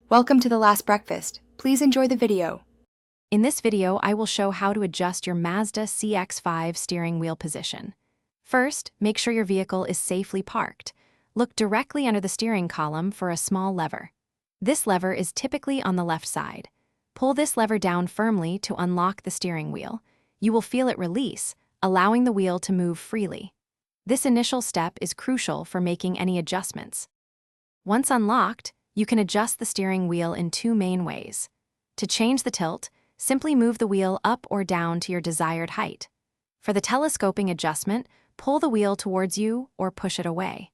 Welcome to The Last Breakfast. Please enjoy the video. In this video, I will show how to adjust your Mazda CX-5 steering wheel position. First, make sure your vehicle is safely parked. Look directly under the steering column for a small lever. This lever is typically on the left side. Pull this lever down firmly to unlock the steering wheel. You will feel it release, allowing the wheel to move freely. This initial step is crucial for making any adjustments. Once unlocked, you can adjust the steering wheel in two main ways. To change the tilt, simply move the wheel up or down to your desired height. For the telescoping adjustment, pull the wheel towards you or push it away.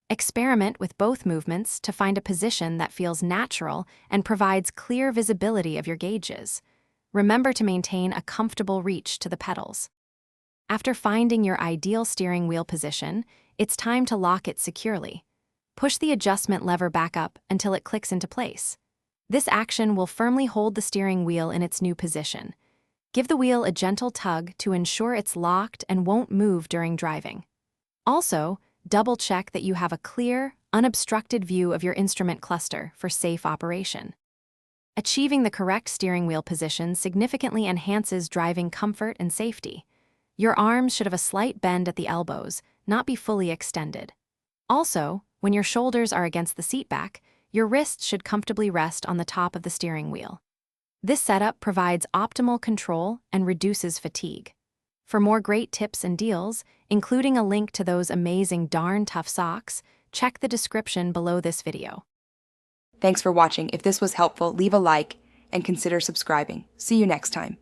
Experiment with both movements to find a position that feels natural and provides clear visibility of your gauges. Remember to maintain a comfortable reach to the pedals. After finding your ideal steering wheel position, it's time to lock it securely. Push the adjustment lever back up until it clicks into place. This action will firmly hold the steering wheel in its new position. Give the wheel a gentle tug to ensure it's locked and won't move during driving. Also, double-check that you have a clear, unobstructed view of your instrument cluster for safe operation. Achieving the correct steering wheel position significantly enhances driving comfort and safety. Your arms should have a slight bend at the elbows, not be fully extended. Also, when your shoulders are against the seat back, your wrists should comfortably rest on the top of the steering wheel. This setup provides optimal control and reduces fatigue. For more great tips and deals, including a link to those amazing darn tough socks, check the description below this video. Thanks for watching. If this was helpful, leave a like and consider subscribing. See you next time.